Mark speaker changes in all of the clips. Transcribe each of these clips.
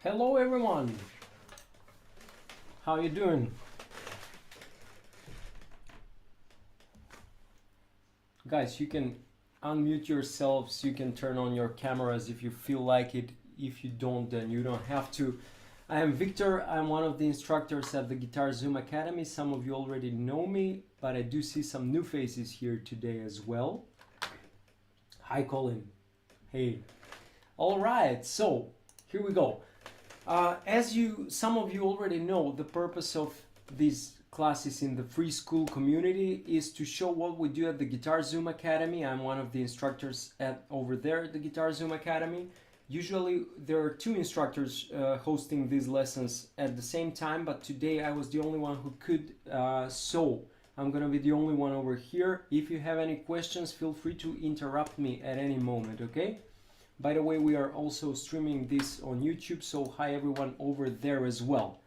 Speaker 1: Hello everyone, how you doing? Guys, you can unmute yourselves, you can turn on your cameras if you feel like it. If you don't, then you don't have to. I am Victor, I'm one of the instructors at the GuitarZoom Academy. Some of you already know me, but I do see some new faces here today as well. Hi Colin, hey. All right, so here we go. As some of you already know, the purpose of these classes in the free school community is to show what we do at the GuitarZoom Academy. I'm one of the instructors over there at the GuitarZoom Academy. Usually there are two instructors hosting these lessons at the same time, but today I was the only one who could, so I'm gonna be the only one over here. If you have any questions, feel free to interrupt me at any moment, okay? By the way, we are also streaming this on YouTube, so hi everyone over there as well.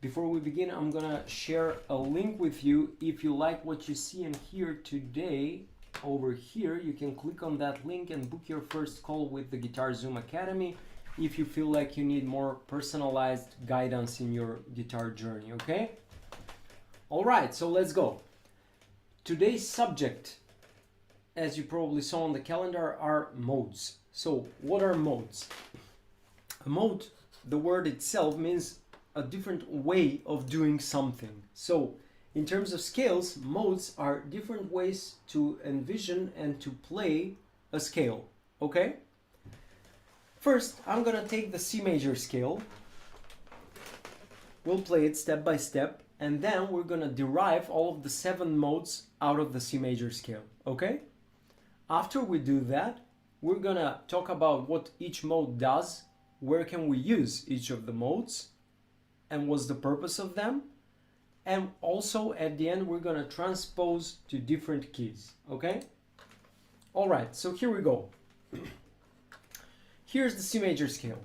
Speaker 1: Before we begin, I'm gonna share a link with you. If you like what you see and hear today, over here, you can click on that link and book your first call with the GuitarZoom Academy if you feel like you need more personalized guidance in your guitar journey, okay? All right, so let's go. Today's subject, as you probably saw on the calendar, are modes. So what are modes? A mode, the word itself, means a different way of doing something. So in terms of scales, modes are different ways to envision and to play a scale, okay? First, I'm gonna take the C major scale. We'll play it step by step, and then we're gonna derive all of the 7 modes out of the C major scale, okay? After we do that, we're gonna talk about what each mode does, where can we use each of the modes, and what's the purpose of them. And also at the end, we're gonna transpose to different keys, okay? All right, so here we go. Here's the C major scale.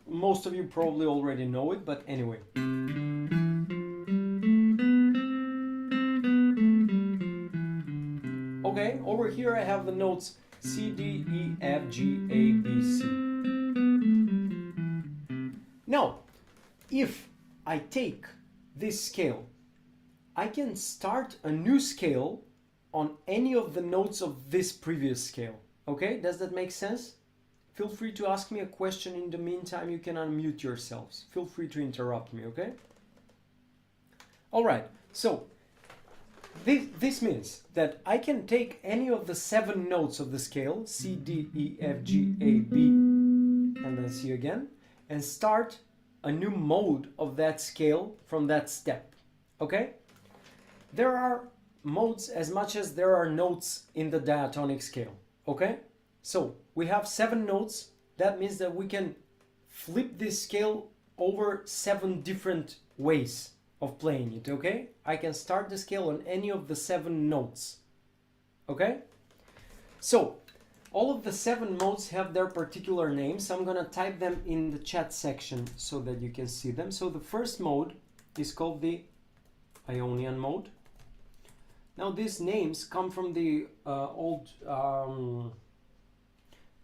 Speaker 1: Most of you probably already know it, but anyway. Okay, over here I have the notes C, D, E, F, G, A, B, C. Now, if I take this scale, I can start a new scale on any of the notes of this previous scale. Okay, does that make sense? Feel free to ask me a question. In the meantime, you can unmute yourselves. Feel free to interrupt me, okay? All right, so this means that I can take any of the 7 notes of the scale, C, D, E, F, G, A, B, and then C again, and start a new mode of that scale from that step, okay? There are modes as much as there are notes in the diatonic scale, okay? So we have 7 notes. That means that we can flip this scale over 7 different ways of playing it, okay? I can start the scale on any of the 7 notes, okay? So all of the 7 modes have their particular names. I'm gonna type them in the chat section so that you can see them. So the first mode is called the Ionian mode. Now these names come from the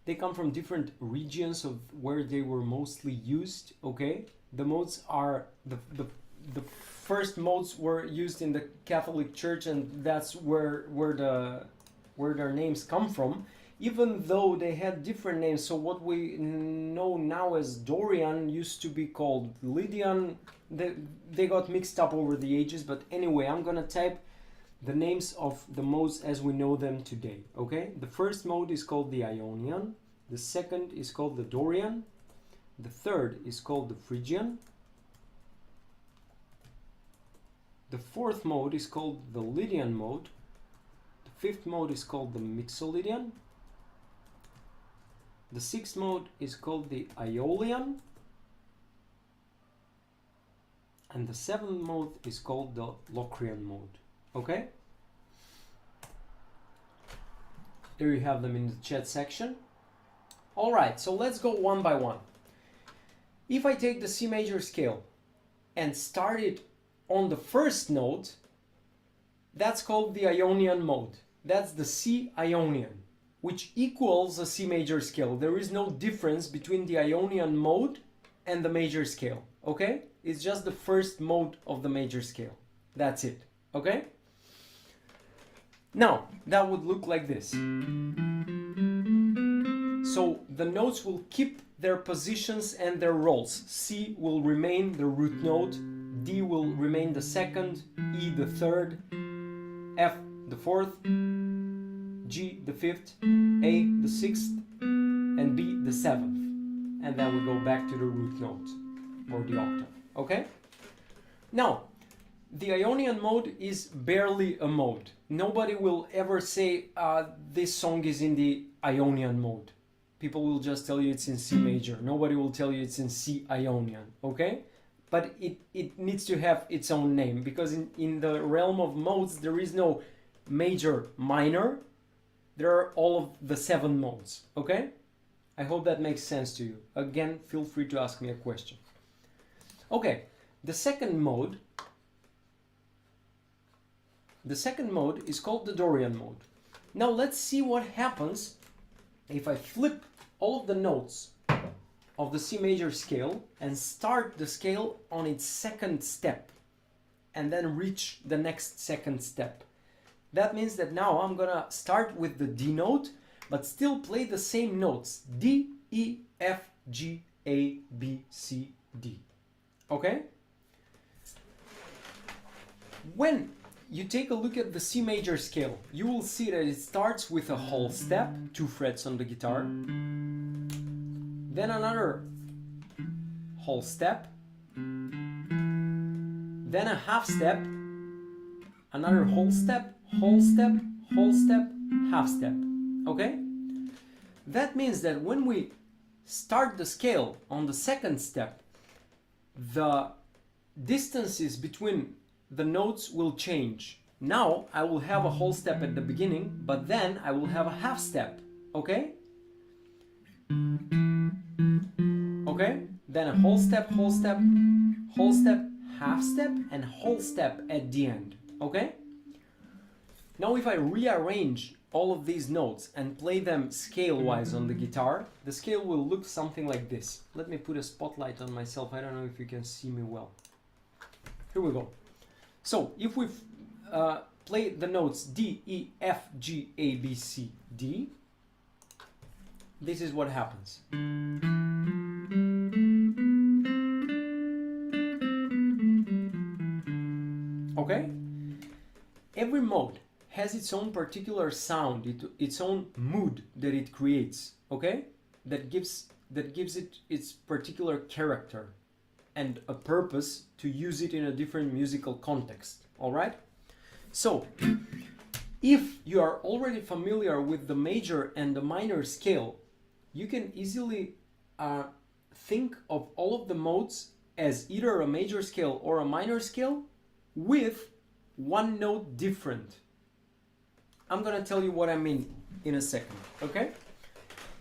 Speaker 1: they come from different regions of where they were mostly used, okay? The modes are, the first modes were used in the Catholic Church, and that's where their names come from, even though they had different names. So what we know now as Dorian used to be called Lydian. They got mixed up over the ages, but anyway, I'm gonna type the names of the modes as we know them today, okay? The first mode is called the Ionian, the second is called the Dorian, the third is called the Phrygian, the fourth mode is called the Lydian mode, the fifth mode is called the Mixolydian, the sixth mode is called the Aeolian, and the seventh mode is called the Locrian mode, okay? There you have them in the chat section. All right, so let's go one by one. If I take the C major scale and start it on the first note, that's called the Ionian mode. That's the C Ionian, which equals a C major scale. There is no difference between the Ionian mode and the major scale, okay? It's just the first mode of the major scale. That's it, okay? Now, that would look like this. So the notes will keep their positions and their roles. C will remain the root note, D will remain the second, E the third, F the fourth, G the fifth, A the sixth, and B the seventh. And then we go back to the root note or the octave, okay? Now, the Ionian mode is barely a mode. Nobody will ever say this song is in the Ionian mode. People will just tell you it's in C major. Nobody will tell you it's in C Ionian, okay? But it needs to have its own name, because in the realm of modes there is no major, minor. There are all of the 7 modes, okay? I hope that makes sense to you. Again, feel free to ask me a question. Okay, the second mode is called the Dorian mode. Now let's see what happens if I flip all of the notes of the C major scale and start the scale on its second step and then reach the next second step. That means that now I'm gonna start with the D note, but still play the same notes: D, E, F, G, A, B, C, D. Okay? When you take a look at the C major scale, you will see that it starts with a whole step, 2 frets on the guitar, then another whole step, then a half step, another whole step, whole step, whole step, half step. Okay? That means that when we start the scale on the second step, the distances between the notes will change. Now I will have a whole step at the beginning, but then I will have a half step. Okay? Okay? Then a whole step, whole step, whole step, half step, and whole step at the end. Okay? Now if I rearrange all of these notes and play them scale-wise on the guitar, the scale will look something like this. Let me put a spotlight on myself. I don't know if you can see me well. Here we go. So if we play the notes D, E, F, G, A, B, C, D, this is what happens. Okay? Every mode has its own particular sound, its own mood that it creates, okay? That gives it its particular character and a purpose to use it in a different musical context, all right? So, if you are already familiar with the major and the minor scale, you can easily think of all of the modes as either a major scale or a minor scale with one note different. I'm gonna tell you what I mean in a second, okay?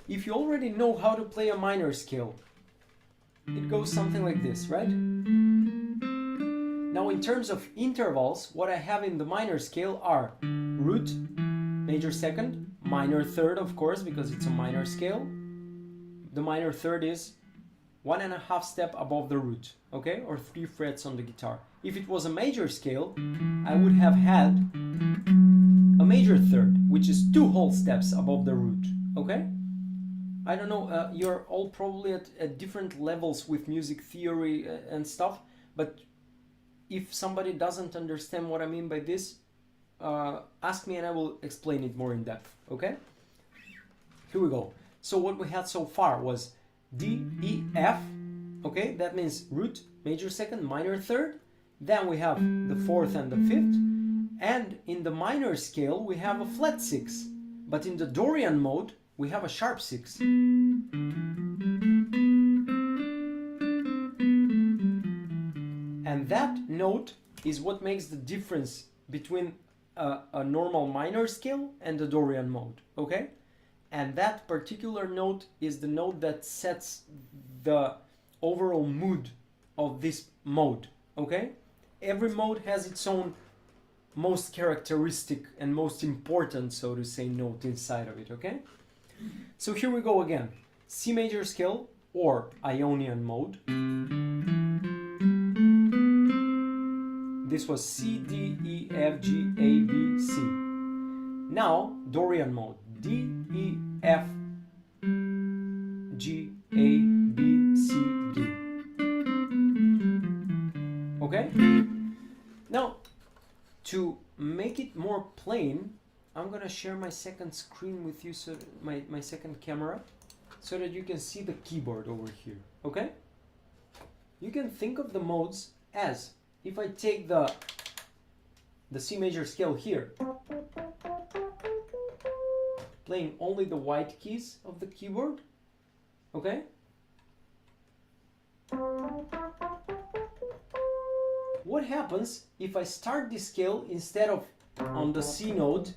Speaker 1: If you already know how to play a minor scale, it goes something like this, right? Now in terms of intervals, what I have in the minor scale are root, major second, minor third, of course, because it's a minor scale. The minor third is 1.5 step above the root, okay? Or 3 frets on the guitar. If it was a major scale, I would have had a major third, which is 2 whole steps above the root, okay? I don't know, you're all probably at different levels with music theory and stuff, but if somebody doesn't understand what I mean by this, ask me and I will explain it more in depth, okay? Here we go. So what we had so far was D, E, F, okay? That means root, major second, minor third. Then we have the 4th and the 5th. And in the minor scale, we have a flat 6. But in the Dorian mode, we have a sharp 6. And that note is what makes the difference between a normal minor scale and the Dorian mode, okay? And that particular note is the note that sets the overall mood of this mode, okay? Every mode has its own most characteristic and most important, so to say, note inside of it, okay? So here we go again. C major scale, or Ionian mode. This was C, D, E, F, G, A, B, C. Now, Dorian mode. D, E, F, G, A, B, C, D. Okay? Now, to make it more plain, I'm gonna share my second screen with you, so my second camera, so that you can see the keyboard over here. Okay? You can think of the modes as, if I take the C major scale here, playing only the white keys of the keyboard, okay? What happens if I start this scale instead of on the C note?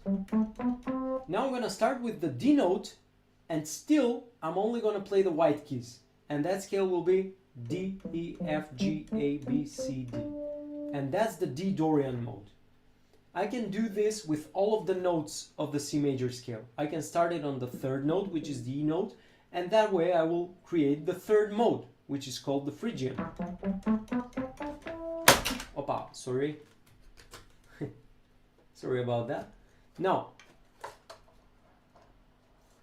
Speaker 1: Now I'm gonna start with the D note, and still I'm only gonna play the white keys, and that scale will be D, E, F, G, A, B, C, D. And that's the D Dorian mode. I can do this with all of the notes of the C major scale. I can start it on the third note, which is the E note, and that way I will create the third mode, which is called the Phrygian. Opa, sorry. Sorry about that. Now,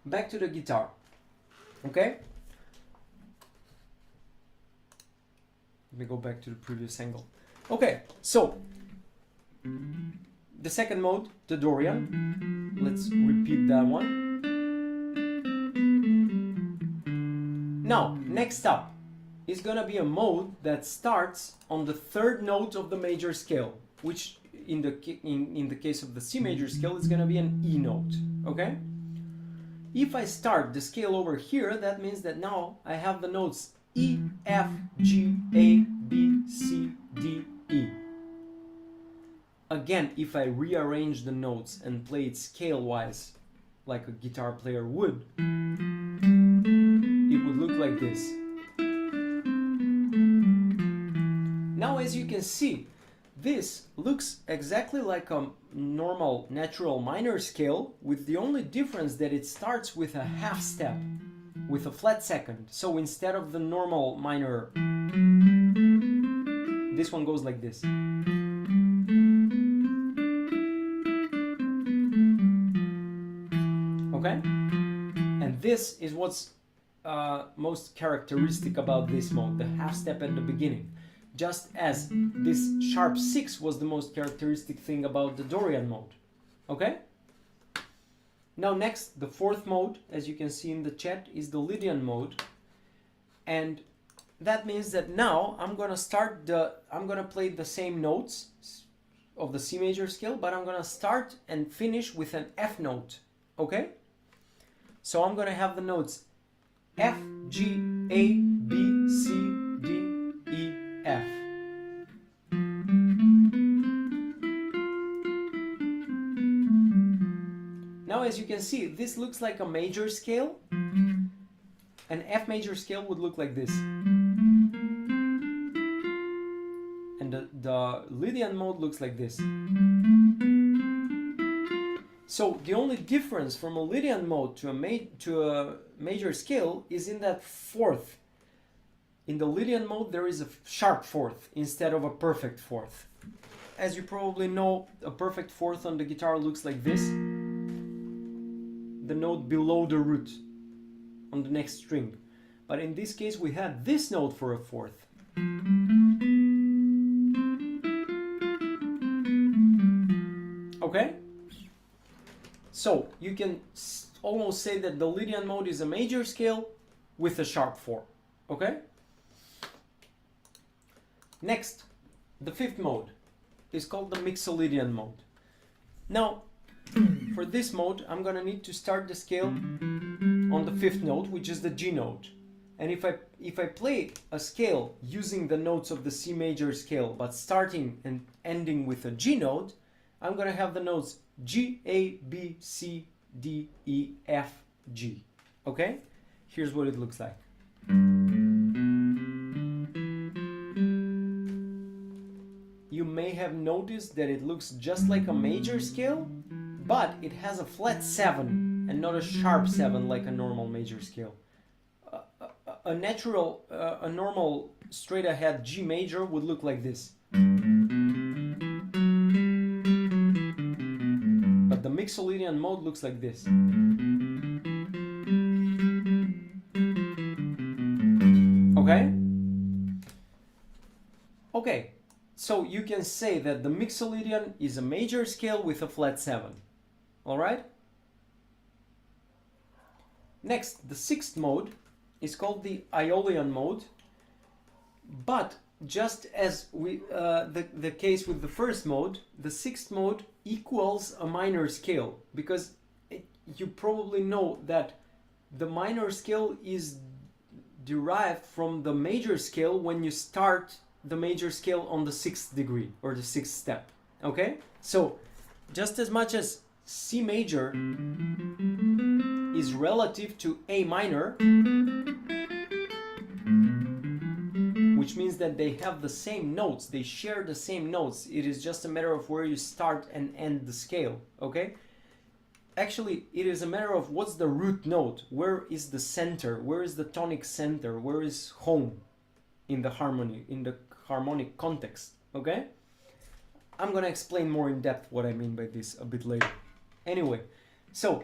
Speaker 1: back to the guitar. Okay? Let me go back to the previous angle. Okay, so the second mode, the Dorian. Let's repeat that one. Now, next up is gonna be a mode that starts on the third note of the major scale, which in the case of the C major scale is gonna be an E note. Okay? If I start the scale over here, that means that now I have the notes E, F, G, A, B, C, D, E. Again, if I rearrange the notes and play it scale-wise, like a guitar player would, it would look like this. Now, as you can see, this looks exactly like a normal natural minor scale, with the only difference that it starts with a half step, with a flat second. So instead of the normal minor, this one goes like this. Okay? And this is what's most characteristic about this mode, the half step at the beginning. Just as this sharp 6 was the most characteristic thing about the Dorian mode. Okay? Now next, the fourth mode, as you can see in the chat, is the Lydian mode. And that means that now I'm gonna play the same notes of the C major scale, but I'm gonna start and finish with an F note. Okay? So I'm gonna have the notes F, G, A, B, C, D, E, F. Now, as you can see, this looks like a major scale. An F major scale would look like this. And the Lydian mode looks like this. So the only difference from a Lydian mode to a major scale is in that fourth. In the Lydian mode, there is a sharp fourth instead of a perfect fourth. As you probably know, a perfect fourth on the guitar looks like this. The note below the root on the next string. But in this case, we had this note for a fourth. Okay? So you can almost say that the Lydian mode is a major scale with a sharp 4. Okay? Next, the fifth mode is called the Mixolydian mode. Now, for this mode, I'm gonna need to start the scale on the fifth note, which is the G note. And if I play a scale using the notes of the C major scale, but starting and ending with a G note, I'm gonna have the notes G, A, B, C, D, E, F, G. Okay? Here's what it looks like. You may have noticed that it looks just like a major scale, but it has a flat 7 and not a sharp 7 like a normal major scale. a normal straight ahead G major would look like this. But the Mixolydian mode looks like this. Okay? Okay, so you can say that the Mixolydian is a major scale with a flat 7. Alright? Next, the sixth mode is called the Aeolian mode, but just as the case with the first mode, the sixth mode equals a minor scale, because you probably know that the minor scale is derived from the major scale when you start the major scale on the 6th degree or the 6th step. Okay? So just as much as C major is relative to A minor, which means that they have the same notes, they share the same notes. It is just a matter of where you start and end the scale, okay? Actually, it is a matter of what's the root note, where is the center, where is the tonic center, where is home in the harmony, in the harmonic context, okay? I'm gonna explain more in depth what I mean by this a bit later. Anyway, so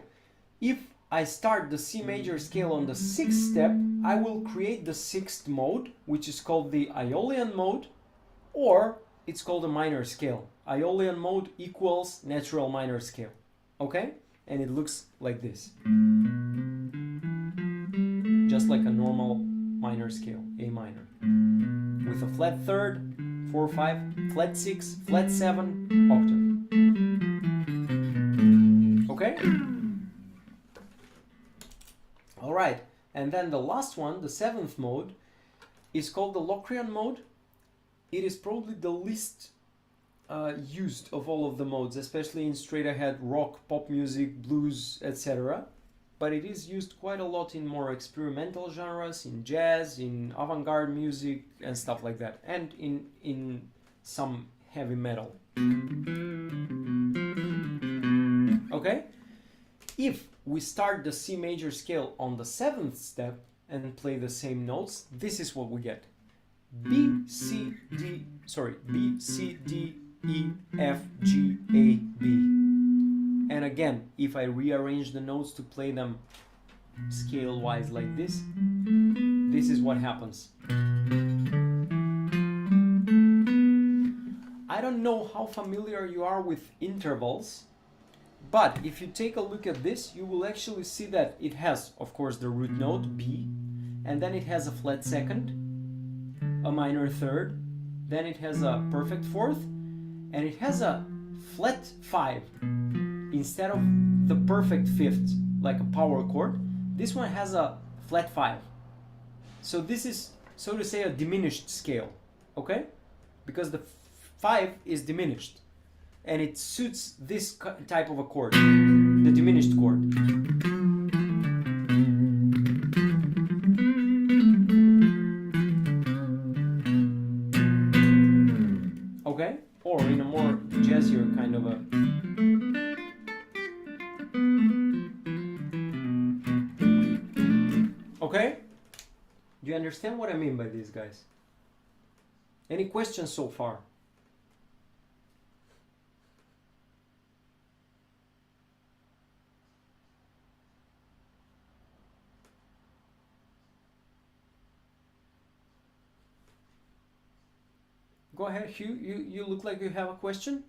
Speaker 1: if I start the C major scale on the 6th step, I will create the 6th mode, which is called the Aeolian mode, or it's called a minor scale. Aeolian mode equals natural minor scale, okay? And it looks like this. Just like a normal minor scale, A minor. With a flat 3rd, 4/5, flat 6, flat 7, octave. Okay? All right, and then the last one, the 7th mode, is called the Locrian mode. It is probably the least used of all of the modes, especially in straight ahead rock, pop music, blues, etc. But it is used quite a lot in more experimental genres, in jazz, in avant-garde music and stuff like that, and in some heavy metal. Okay? If we start the C major scale on the 7th step and play the same notes, this is what we get. B, C, D, E, F, G, A, B. And again, if I rearrange the notes to play them scale-wise like this is what happens. I don't know how familiar you are with intervals, but if you take a look at this, you will actually see that it has, of course, the root note, B, and then it has a flat 2nd, a minor 3rd, then it has a perfect 4th, and it has a flat 5 instead of the perfect 5th, like a power chord. This one has a flat 5. So this is, so to say, a diminished scale, okay? Because the 5 is diminished, and it suits this type of a chord, the diminished chord. Okay? Or in a more jazzier kind of a... Okay? Do you understand what I mean by this, guys? Any questions so far? Go ahead, Hugh. You look like you have a question.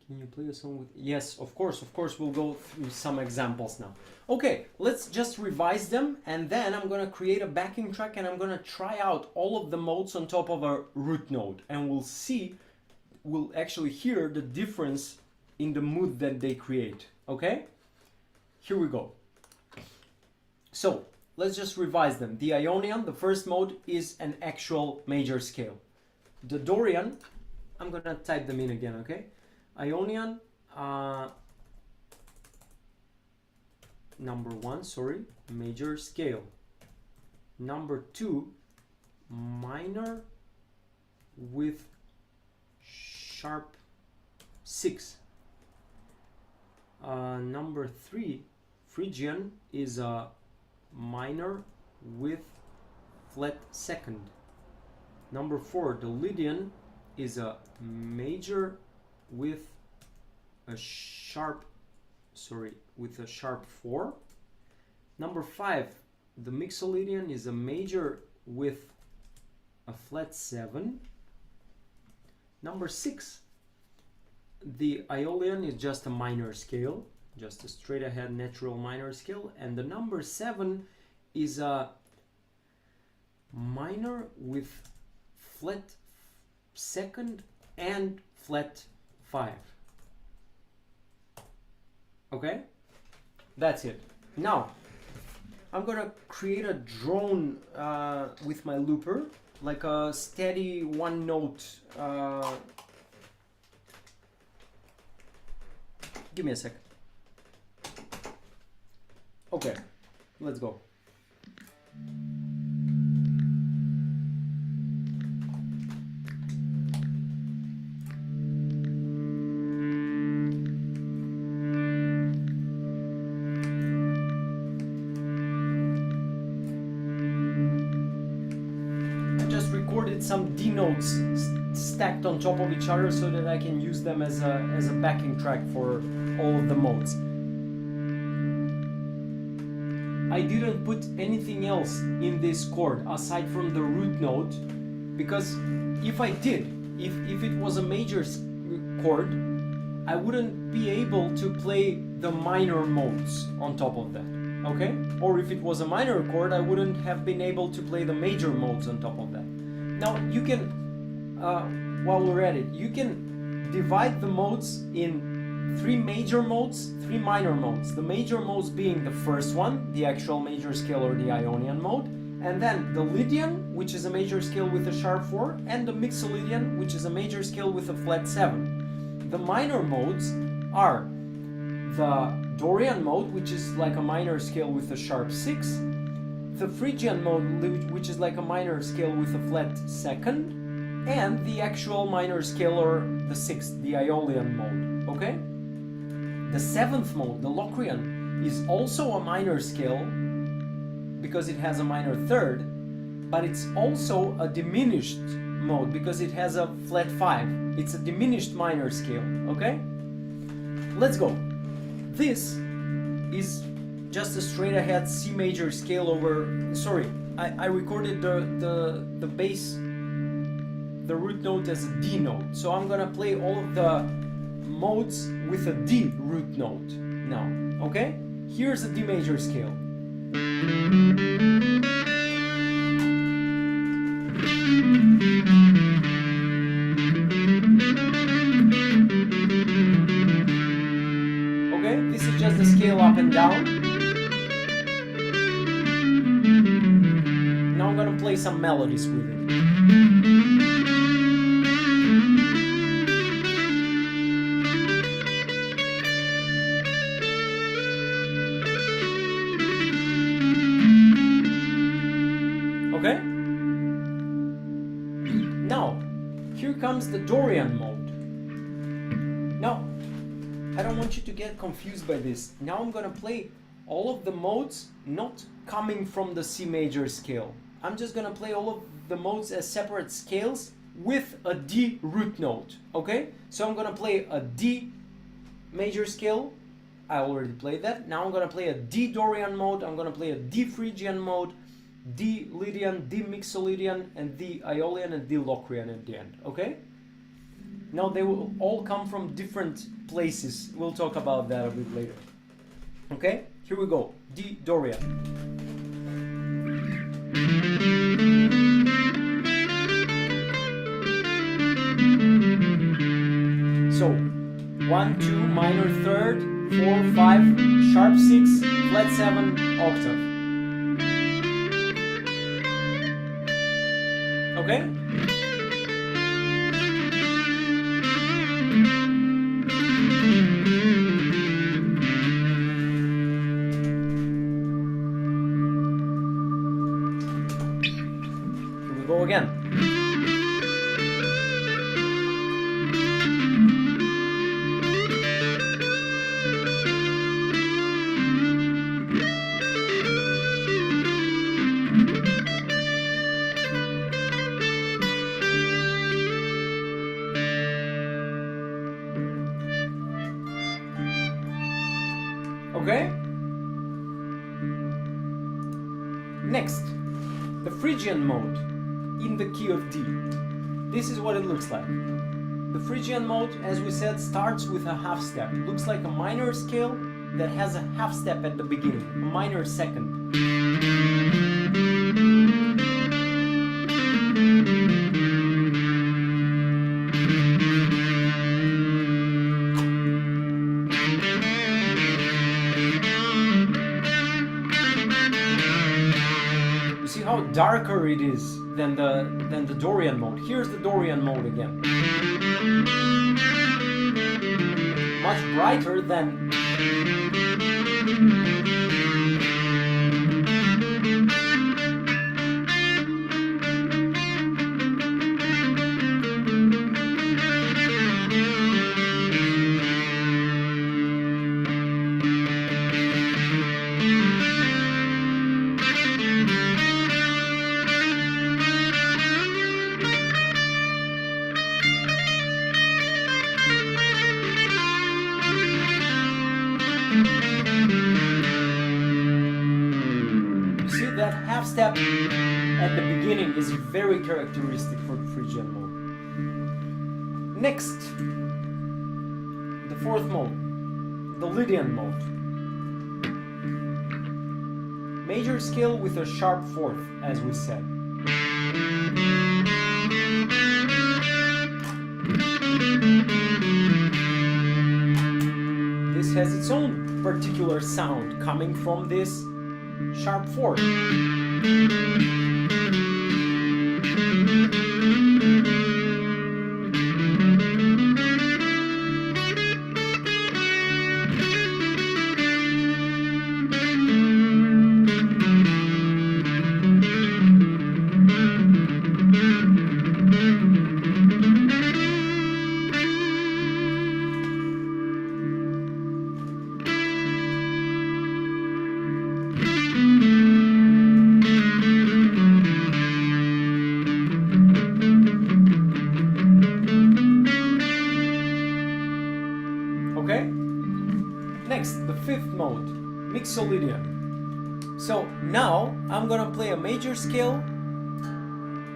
Speaker 1: Can you play a song with... Yes, of course, we'll go through some examples now. Okay, let's just revise them, and then I'm gonna create a backing track and I'm gonna try out all of the modes on top of a root node, and we'll actually hear the difference in the mood that they create, okay? Here we go. So, let's just revise them. The Ionian, the first mode, is an actual major scale. The Dorian, I'm gonna type them in again, okay? Ionian, number 1, sorry, major scale. Number 2, minor with sharp 6. Number 3, Phrygian is a minor with flat 2nd. Number 4, the Lydian is a major with a sharp 4. Number 5, the Mixolydian is a major with a flat 7. Number 6, the Aeolian is just a minor scale, just a straight ahead natural minor scale, and the number 7 is a minor with flat 2nd and flat 5. Okay, that's it. Now I'm gonna create a drone with my looper, like a steady 1 note. Give me a second. Okay, let's go. Some D notes stacked on top of each other so that I can use them as a backing track for all of the modes. I didn't put anything else in this chord aside from the root note, because if I did, if it was a major chord, I wouldn't be able to play the minor modes on top of that, okay? Or if it was a minor chord, I wouldn't have been able to play the major modes on top of that. Now you can, while we're at it, you can divide the modes in 3 major modes, 3 minor modes. The major modes being the first one, the actual major scale or the Ionian mode, and then the Lydian, which is a major scale with a sharp 4, and the Mixolydian, which is a major scale with a flat 7. The minor modes are the Dorian mode, which is like a minor scale with a sharp 6, the Phrygian mode, which is like a minor scale with a flat 2nd, and the actual minor scale or the 6th, the Aeolian mode, okay? The 7th mode, the Locrian, is also a minor scale because it has a minor 3rd, but it's also a diminished mode because it has a flat 5. It's a diminished minor scale, okay? Let's go. This is just a straight ahead C major scale over, sorry, I recorded the bass, the root note as a D note. So I'm gonna play all of the modes with a D root note now, okay? Here's a D major scale. Okay, this is just the scale up and down. Now I'm gonna play some melodies with it. Okay? Now, here comes the Dorian mode. Now, I don't want you to get confused by this. Now I'm gonna play all of the modes not coming from the C major scale. I'm just gonna play all of the modes as separate scales with a D root note, okay? So I'm gonna play a D major scale. I already played that. Now I'm gonna play a D Dorian mode, I'm gonna play a D Phrygian mode, D Lydian, D Mixolydian, and D Aeolian and D Locrian at the end, okay? Now they will all come from different places. We'll talk about that a bit later. Okay, here we go. D Dorian. So 1, 2, minor 3rd, 4, 5, sharp 6, flat 7, octave. Okay? again. Okay? Next, the Phrygian mode in the key of D. This is what it looks like. The Phrygian mode, as we said, starts with a half step. It looks like a minor scale that has a half step at the beginning, a minor second. How darker it is than the Dorian mode. Here's the Dorian mode again. Much brighter than that half step at the beginning is very characteristic for the Phrygian mode. Next, the fourth mode, the Lydian mode. Major scale with a sharp fourth, as we said. This has its own particular sound coming from this sharp fourth. Okay? Next, the fifth mode, Mixolydian. So now I'm gonna play a major scale.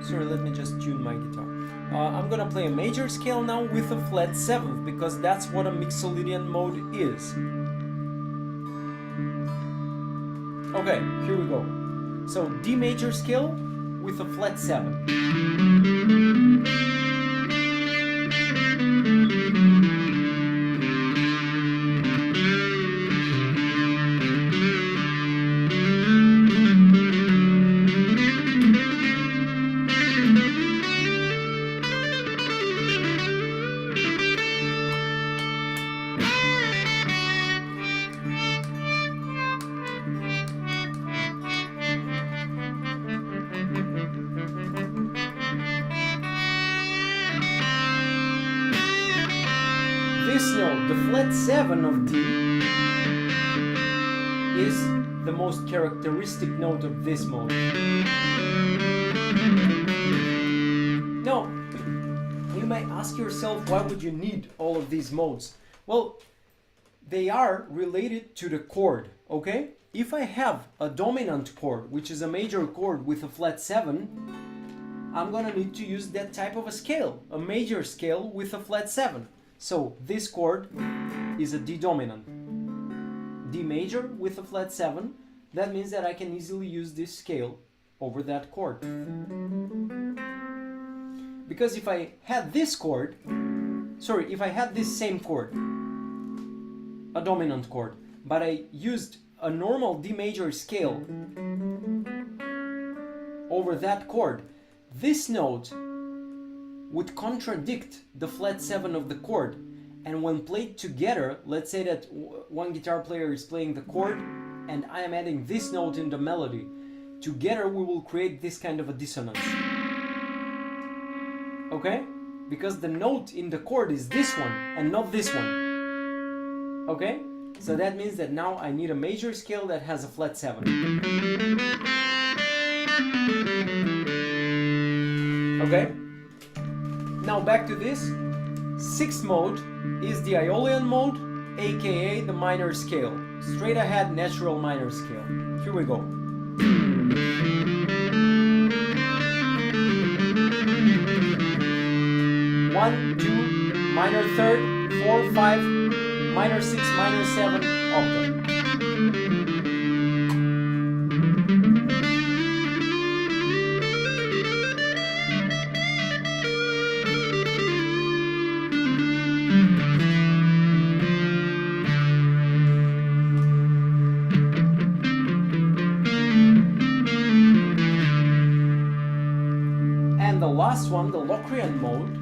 Speaker 1: Sorry, let me just tune my guitar. I'm gonna play a major scale now with a flat seventh because that's what a Mixolydian mode is. Okay, here we go. So D major scale with a flat 7. This note, the flat 7 of D, is the most characteristic note of this mode. Now, you may ask yourself, why would you need all of these modes? Well, they are related to the chord, okay? If I have a dominant chord, which is a major chord with a flat 7, I'm gonna need to use that type of a scale, a major scale with a flat 7. So this chord is a D dominant, D major with a flat 7. That means that I can easily use this scale over that chord. Because if I had this chord, if I had this same chord, a dominant chord, but I used a normal D major scale over that chord, this note would contradict the flat 7 of the chord, and when played together, let's say that one guitar player is playing the chord and I am adding this note in the melody, together we will create this kind of a dissonance. okay? Because the note in the chord is this one and not this one, okay? So that means that now I need a major scale that has a flat 7. Okay? Now back to this. Sixth mode is the Aeolian mode, aka the minor scale. Straight ahead natural minor scale. Here we go. 1, 2, minor third, 4, 5, minor 6, minor 7, octave. And the last one, the Locrian mode,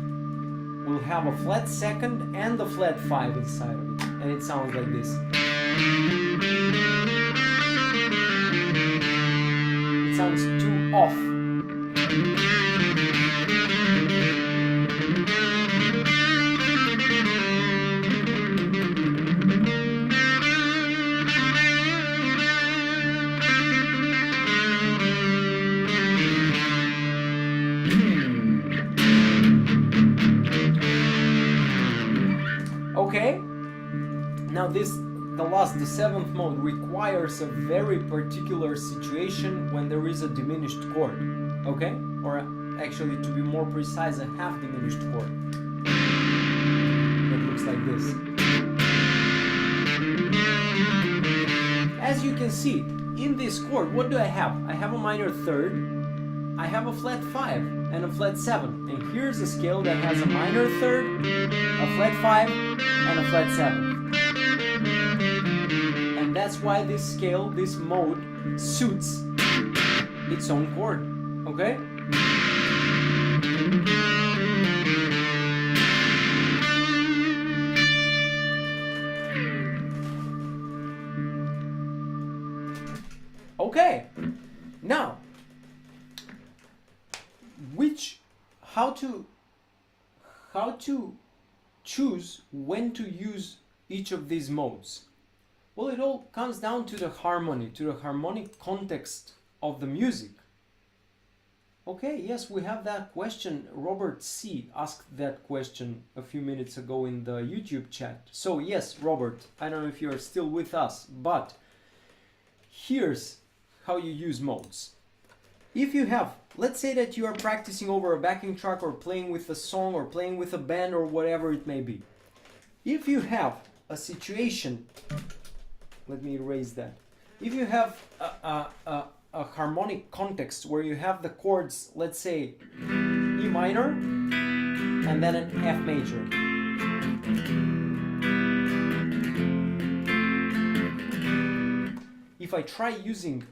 Speaker 1: will have a flat second and a flat 5 inside of it, and it sounds like this. It sounds too off. Okay, now the seventh mode requires a very particular situation when there is a diminished chord, okay? Or actually, to be more precise, a half diminished chord. That looks like this. As you can see, in this chord, what do I have? I have a minor third, I have a flat 5 and a flat 7. And here's a scale that has a minor third, a flat 5, and a flat 7. And that's why this scale, this mode, suits its own chord, okay? Okay, now, how to choose when to use each of these modes? Well, it all comes down to the harmony, to the harmonic context of the music. Okay, yes, we have that question. Robert C. asked that question a few minutes ago in the YouTube chat. So yes, Robert, I don't know if you're still with us, but here's how you use modes. If you have, let's say that you are practicing over a backing track or playing with a song or playing with a band or whatever it may be. If you have a situation, let me erase that. If you have a harmonic context where you have the chords, let's say E minor and then an F major. If I try using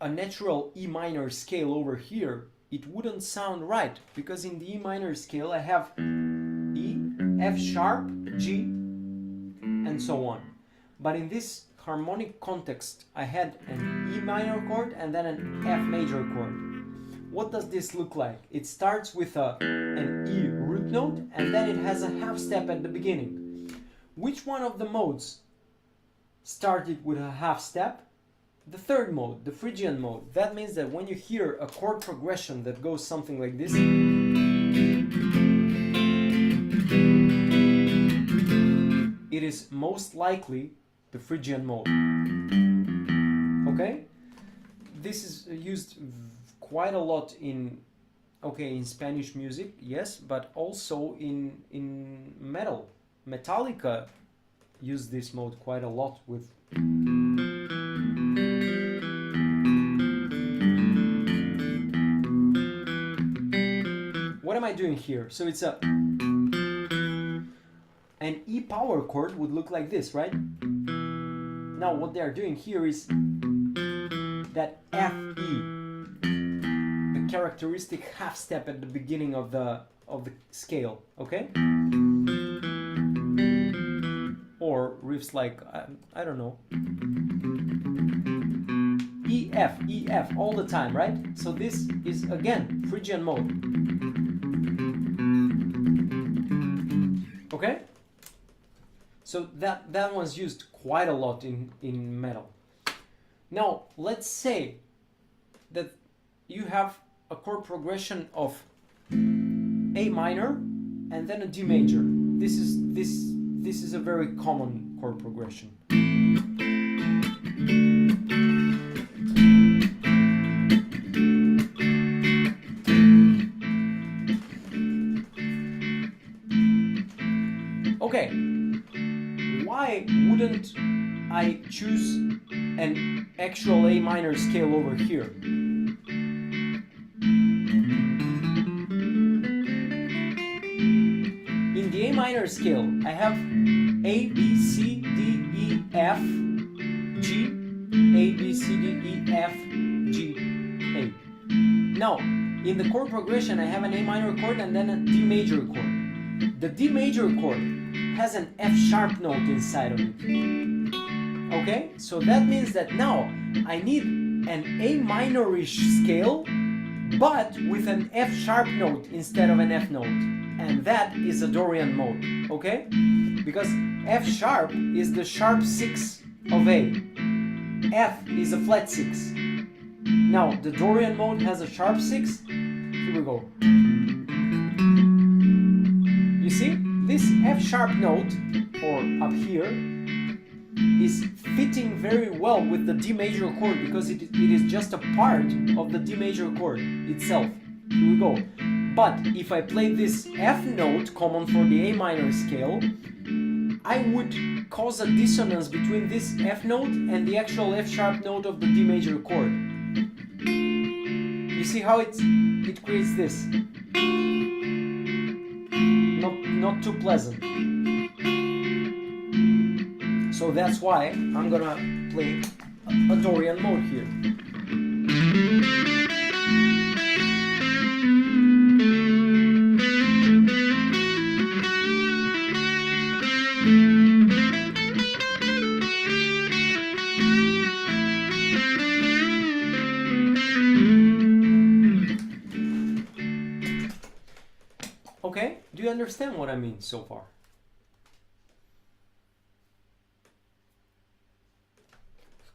Speaker 1: a natural E minor scale over here, it wouldn't sound right, because in the E minor scale I have E, F sharp, G, and so on. But in this harmonic context, I had an E minor chord and then an F major chord. What does this look like? It starts with an E root note and then it has a half step at the beginning. Which one of the modes started with a half step? The third mode, the Phrygian mode. That means that when you hear a chord progression that goes something like this, it is most likely the Phrygian mode. Okay? This is used quite a lot in Spanish music, yes, but also in metal. Metallica used this mode quite a lot with. What am I doing here? So it's an E power chord would look like this, right? Now what they are doing here is that F E, the characteristic half step at the beginning of the scale, okay? Or riffs like I don't know, E F all the time, right? So this is again Phrygian mode. Okay? So that one's used quite a lot in metal. Now, let's say that you have a chord progression of A minor and then a D major. This is a very common chord progression. Okay, why wouldn't I choose an actual A minor scale over here? In the A minor scale, I have A, B, C, D, E, F, G, A, B, C, D, E, F, G, A. Now, in the chord progression, I have an A minor chord and then a D major chord. The D major chord has an F sharp note inside of it. Okay? So that means that now I need an A minorish scale, but with an F sharp note instead of an F note. And that is a Dorian mode. Okay? Because F sharp is the sharp 6 of A. F is a flat 6. Now, the Dorian mode has a sharp 6. Here we go. You see? This F sharp note, or up here, is fitting very well with the D major chord because it is just a part of the D major chord itself. Here we go. But if I play this F note, common for the A minor scale, I would cause a dissonance between this F note and the actual F sharp note of the D major chord. You see how it creates this? Not too pleasant. So that's why I'm gonna play a Dorian mode here. Okay, do you understand what I mean so far?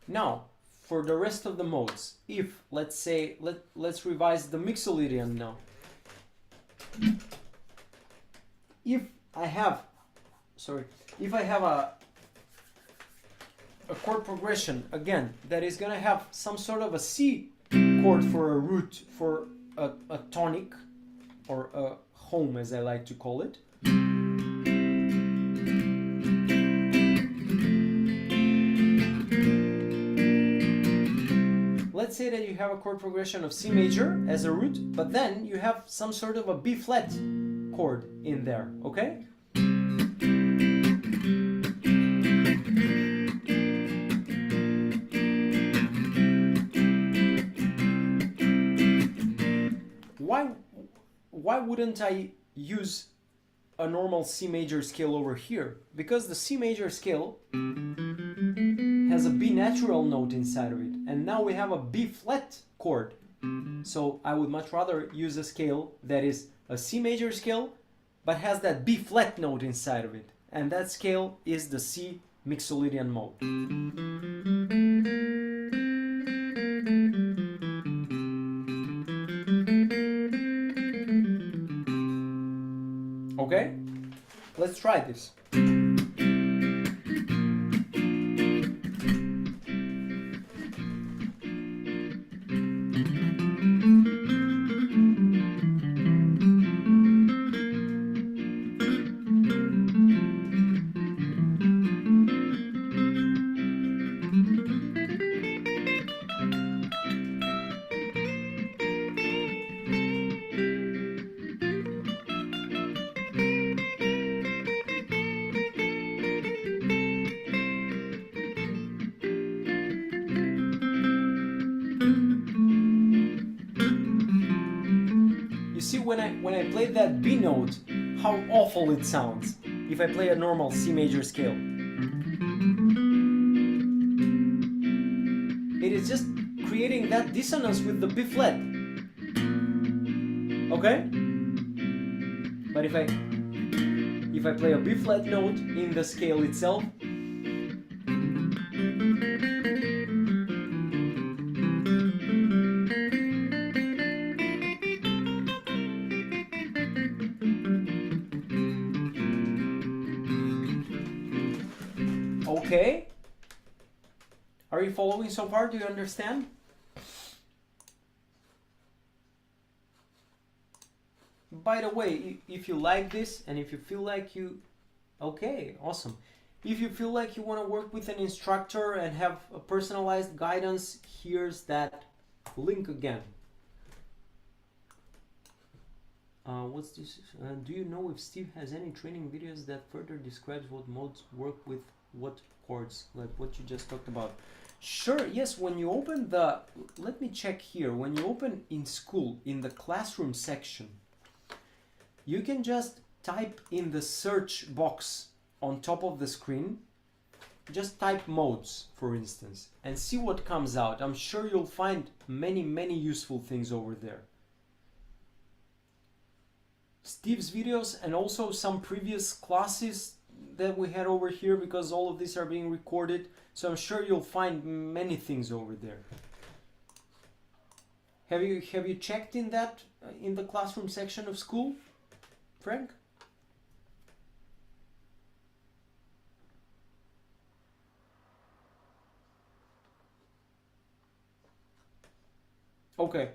Speaker 1: Now, for the rest of the modes, if, let's say, let's revise the Mixolydian now. If I have a chord progression, again, that is gonna have some sort of a C chord for a root, for a tonic, or a home as I like to call it. Let's say that you have a chord progression of C major as a root, but then you have some sort of a B flat chord in there, okay? Why wouldn't I use a normal C major scale over here? Because the C major scale has a B natural note inside of it, and now we have a B flat chord. So I would much rather use a scale that is a C major scale but has that B flat note inside of it, and that scale is the C Mixolydian mode. Okay, let's try this. See, when I play that B note, how awful it sounds if I play a normal C major scale. It is just creating that dissonance with the B flat. Okay? But if if I play a B flat note in the scale itself, okay? Are you following so far? Do you understand? By the way, if you like this and if you feel like you... Okay, awesome. If you feel like you want to work with an instructor and have a personalized guidance, here's that link again. What's this? Do you know if Steve has any training videos that further describes what modes work with what chords, like what you just talked about? Sure, yes, when you open the... Let me check here. When you open in school, in the classroom section, you can just type in the search box on top of the screen, just type modes, for instance, and see what comes out. I'm sure you'll find many useful things over there. Steve's videos and also some previous classes that we had over here, because all of these are being recorded, so I'm sure you'll find many things over there. Have you checked in that in the classroom section of school, Frank? Okay.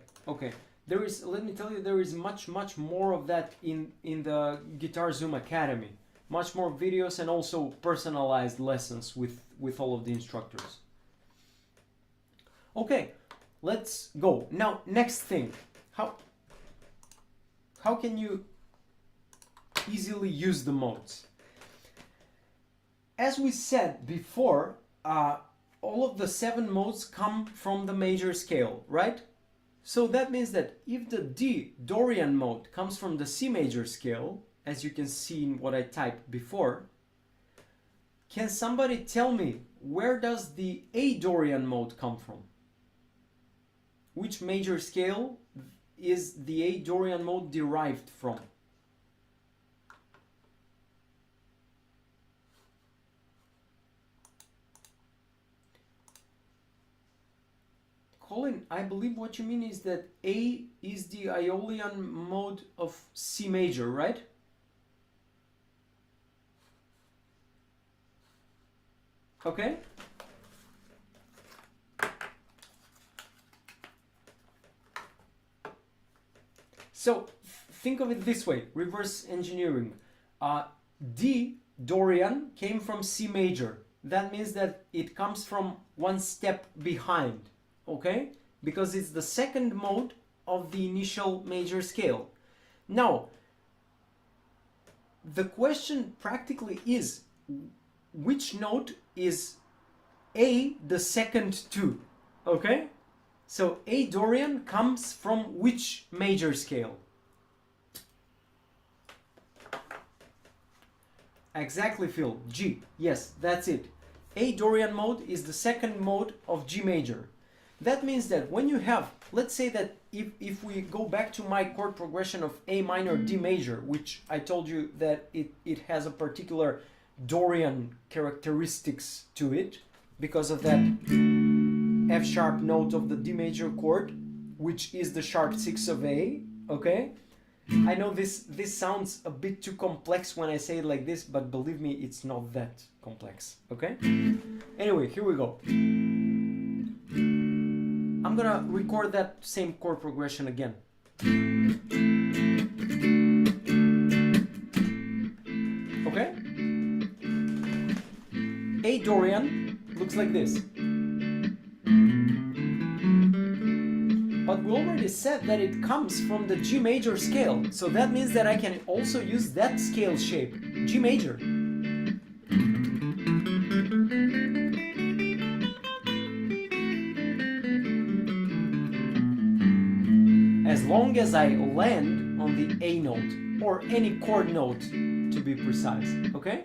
Speaker 1: There is, let me tell you, there is much more of that in the GuitarZoom Academy. Much more videos and also personalized lessons with all of the instructors. Okay, let's go. Now, next thing, how can you easily use the modes? As we said before, all of the 7 modes come from the major scale, right? So that means that if the D Dorian mode comes from the C major scale, as you can see in what I typed before, can somebody tell me where does the A Dorian mode come from? Which major scale is the A Dorian mode derived from? Colin, I believe what you mean is that A is the Aeolian mode of C major, right? Okay? So think of it this way, reverse engineering. D Dorian came from C major. That means that it comes from one step behind. Okay, because it's the second mode of the initial major scale. Now, the question practically is, which note is A the second to? Okay, so A Dorian comes from which major scale? Exactly, Phil. G. Yes, that's it. A Dorian mode is the second mode of G major. That means that when you have, let's say that if we go back to my chord progression of A minor, D major, which I told you that it has a particular Dorian characteristics to it because of that F sharp note of the D major chord, which is the sharp 6 of A, okay? I know this sounds a bit too complex when I say it like this, but believe me, it's not that complex, okay? Anyway, here we go. I'm gonna record that same chord progression again. Okay? A Dorian looks like this. But we already said that it comes from the G major scale, so that means that I can also use that scale shape, G major. As long as I land on the A note, or any chord note to be precise, okay?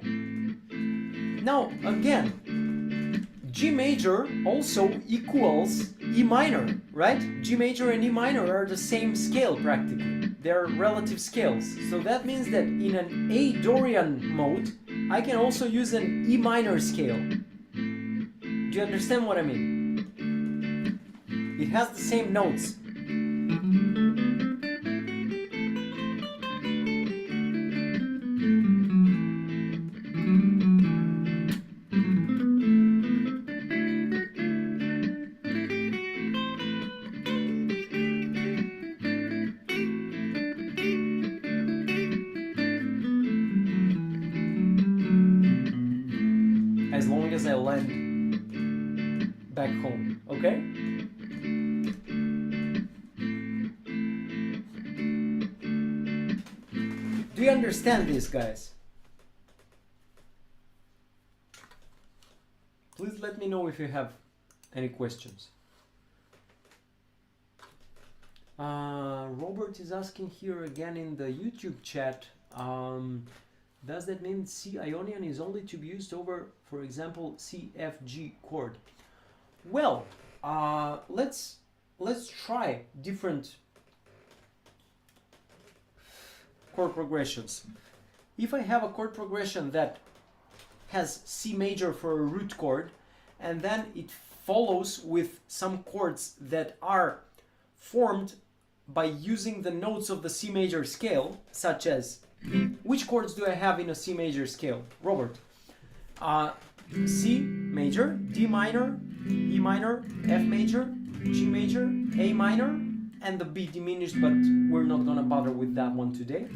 Speaker 1: Now, again, G major also equals E minor, right? G major and E minor are the same scale practically. they're relative scales. So that means that in an A Dorian mode, I can also use an E minor scale. Do you understand what I mean? It has the same notes. As long as I land back home, okay? Do you understand this, guys? Please let me know if you have any questions. Robert is asking here again in the YouTube chat, does that mean C Ionian is only to be used over, for example, C, F, G chord? Well, let's try different chord progressions. If I have a chord progression that has C major for a root chord, and then it follows with some chords that are formed by using the notes of the C major scale, such as, which chords do I have in a C major scale, Robert? C major, D minor, E minor, F major, G major, A minor, and the B diminished, but we're not gonna bother with that one today.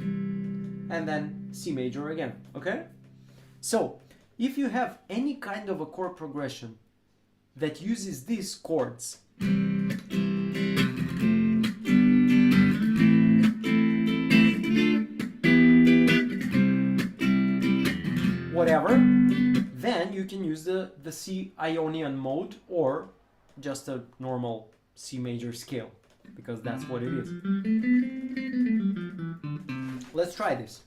Speaker 1: And then C major again, okay? So, if you have any kind of a chord progression that uses these chords, whatever, then you can use the C Ionian mode or just a normal C major scale, because that's what it is. Let's try this.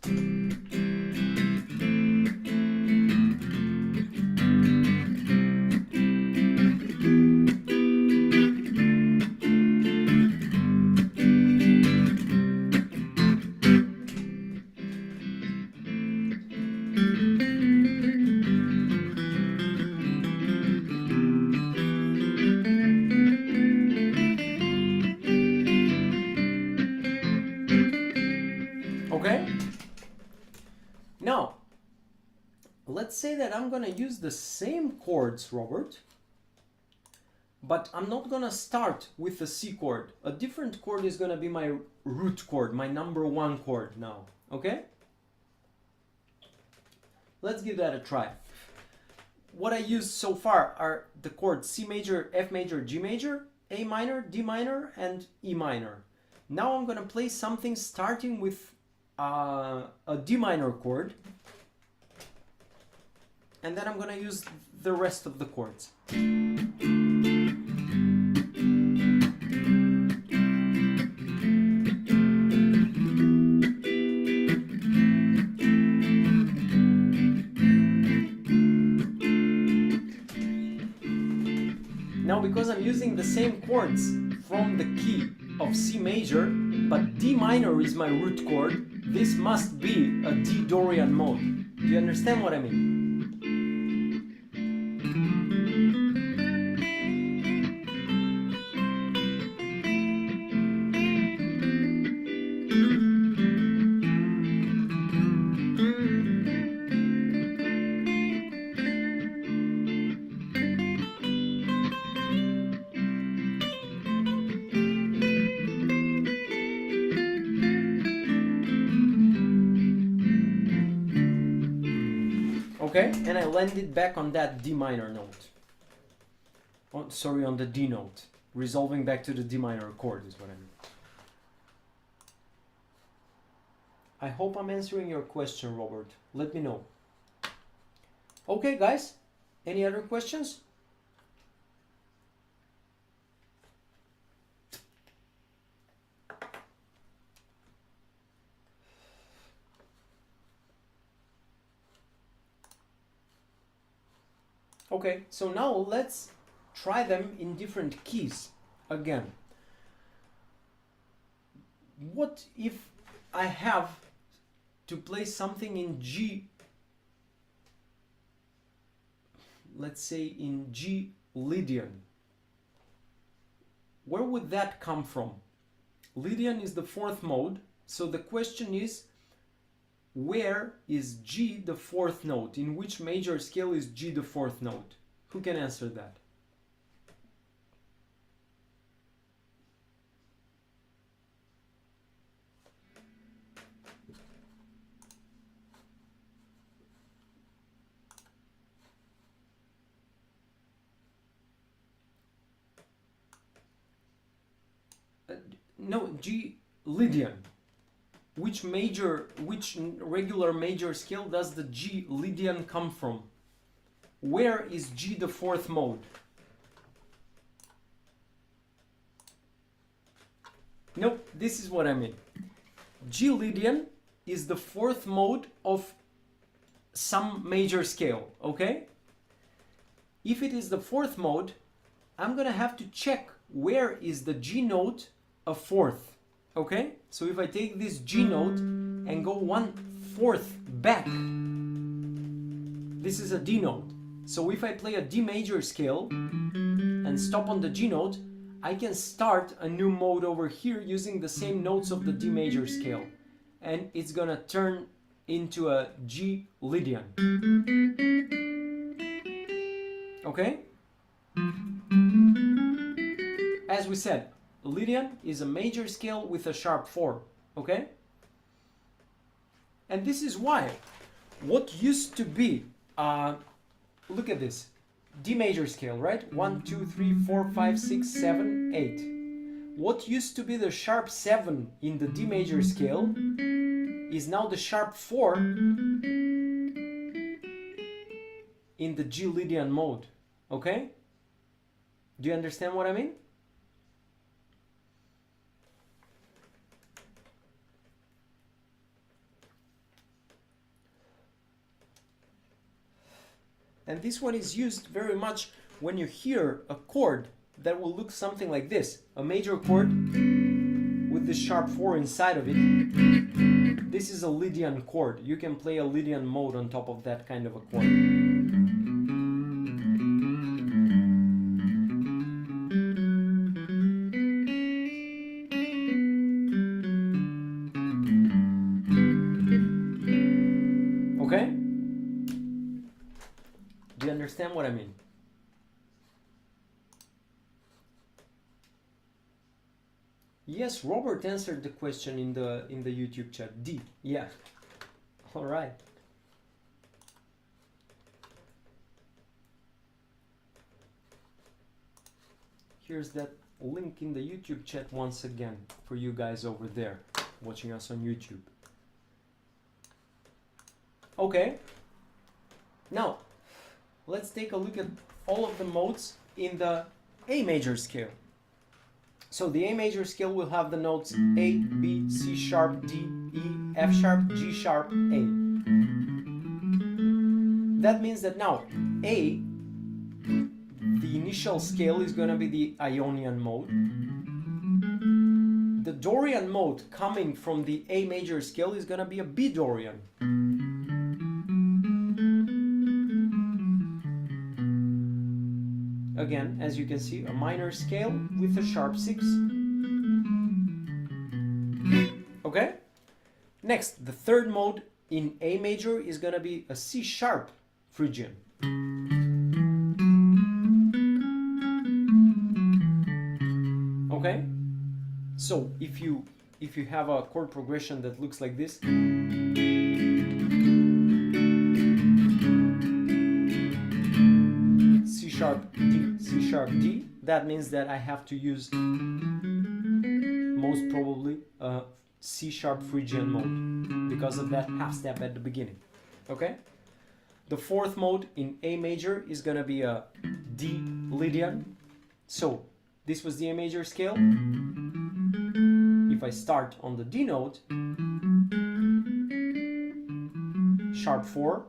Speaker 1: Okay? Now, let's say that I'm gonna use the same chords, Robert, but I'm not gonna start with the C chord. A different chord is gonna be my root chord, my number one chord now, okay? Let's give that a try. What I used so far are the chords C major, F major, G major, A minor, D minor, and E minor. Now I'm gonna play something starting with a D minor chord, and then I'm gonna use the rest of the chords. Now, because I'm using the same chords from the key of C major, but D minor is my root chord, this must be a D Dorian mode. Do you understand what I mean? Okay, and I landed back on that D minor note. Oh, sorry, on the D note. Resolving back to the D minor chord is what I mean. I hope I'm answering your question, Robert. Let me know. Okay, guys, any other questions? Okay, so now let's try them in different keys again. what if I have to play something in G, let's say in G Lydian? Where would that come from? Lydian is the fourth mode, so the question is, where is G the fourth note? In which major scale is G the fourth note? Who can answer that? No, G Lydian. Which regular major scale does the G Lydian come from? Where is G the fourth mode? Nope, this is what I mean. G Lydian is the fourth mode of some major scale, okay? If it is the fourth mode, I'm gonna have to check where is the G note a fourth, okay? So if I take this G note and go 1/4 back, this is a D note. So if I play a D major scale and stop on the G note, I can start a new mode over here using the same notes of the D major scale. And it's gonna turn into a G Lydian. Okay? As we said, Lydian is a major scale with a sharp 4. Okay? And this is why what used to be, look at this, D major scale, right? 1, 2, 3, 4, 5, 6, 7, 8. What used to be the sharp 7 in the D major scale is now the sharp 4 in the G Lydian mode. Okay? Do you understand what I mean? And this one is used very much when you hear a chord that will look something like this. A major chord with the sharp 4 inside of it. This is a Lydian chord. You can play a Lydian mode on top of that kind of a chord. Okay? Do you understand what I mean? Yes, Robert answered the question in the YouTube chat. D. Yeah. All right. Here's that link in the YouTube chat once again for you guys over there watching us on YouTube. Okay. Now, let's take a look at all of the modes in the A major scale. So the A major scale will have the notes A, B, C sharp, D, E, F sharp, G sharp, A. That means that now A, the initial scale, is going to be the Ionian mode. The Dorian mode coming from the A major scale is going to be a B Dorian. Again, as you can see, a minor scale with a sharp 6. Okay? Next, the third mode in A major is going to be a C sharp Phrygian. Okay? So, if you have a chord progression that looks like this, C sharp D, C sharp D, that means that I have to use most probably a C sharp Phrygian mode because of that half step at the beginning. Okay? The fourth mode in A major is gonna be a D Lydian. So this was the A major scale. If I start on the D note, sharp 4,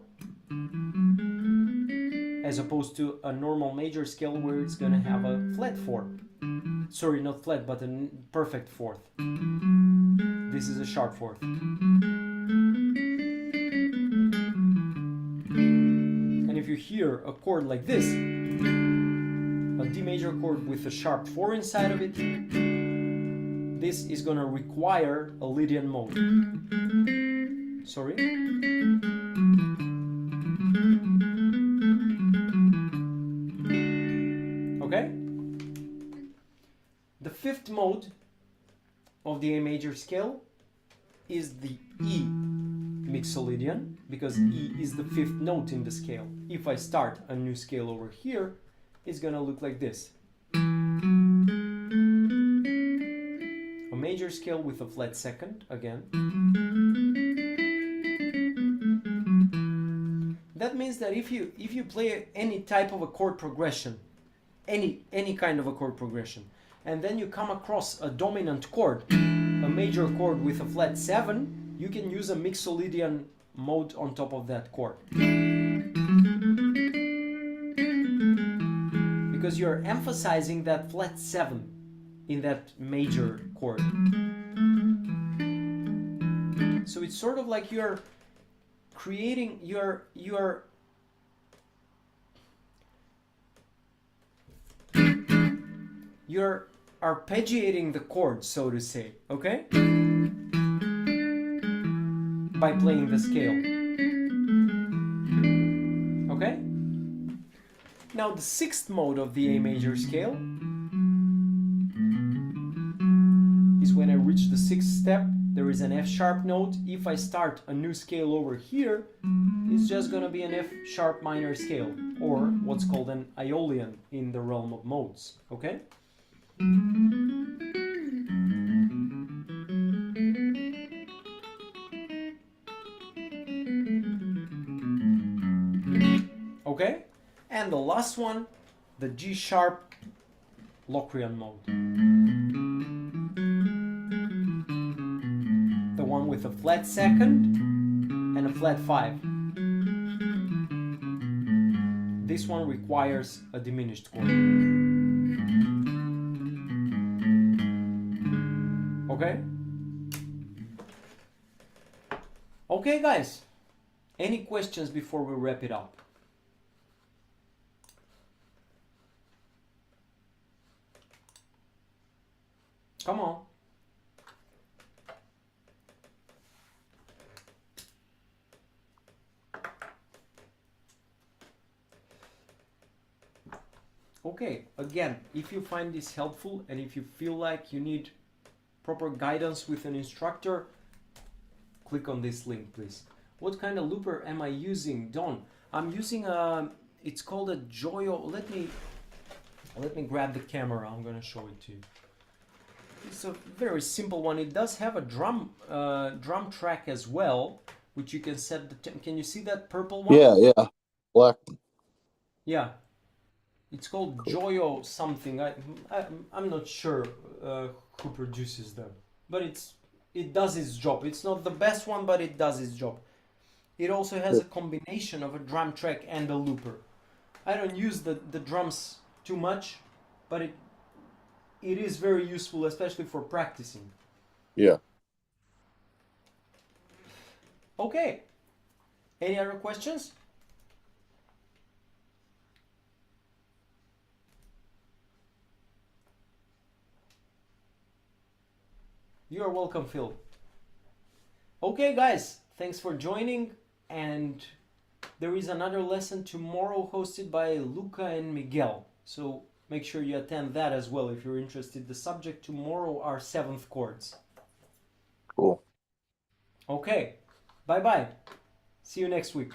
Speaker 1: as opposed to a normal major scale where it's going to have a flat fourth. Sorry, not flat, but a perfect fourth. This is a sharp fourth. And if you hear a chord like this, a D major chord with a sharp 4 inside of it, this is going to require a Lydian mode. Sorry. Okay? The fifth mode of the A major scale is the E mixolydian, because E is the fifth note in the scale. If I start a new scale over here, it's gonna look like this. A major scale with a flat second, again. That means that if you play any type of a chord progression, any kind of a chord progression, and then you come across a dominant chord, a major chord with a flat 7, you can use a mixolydian mode on top of that chord. Because you're emphasizing that flat 7 in that major chord. So it's sort of like you're creating, you're arpeggiating the chord, so to say, okay? By playing the scale. Okay? Now the sixth mode of the A major scale is when I reach the sixth step, there is an F sharp note. If I start a new scale over here, it's just gonna be an F sharp minor scale, or what's called an Aeolian in the realm of modes, okay? Okay? And the last one, the G sharp Locrian mode. The one with a flat second and a flat 5. This one requires a diminished chord. Okay? Okay, guys. Any questions before we wrap it up? Come on. Okay, again, if you find this helpful and if you feel like you need proper guidance with an instructor, click on this link, please. What kind of looper am I using, Don? I'm using a, it's called a Joyo. Let me grab the camera. I'm gonna show it to you. It's a very simple one. It does have a drum track as well, which you can set the can you see that purple one?
Speaker 2: Yeah, black.
Speaker 1: Yeah, it's called Joyo something. I'm not sure who produces them, but it does its job. It's not the best one, but it does its job. It also has a combination of a drum track and a looper. I don't use the drums too much, but it is very useful, especially for practicing.
Speaker 2: Yeah.
Speaker 1: Okay. Any other questions? You are welcome, Phil. Okay, guys, thanks for joining. And there is another lesson tomorrow hosted by Luca and Miguel. So make sure you attend that as well if you're interested. The subject tomorrow are 7th chords.
Speaker 2: Cool.
Speaker 1: Okay. Bye-bye. See you next week.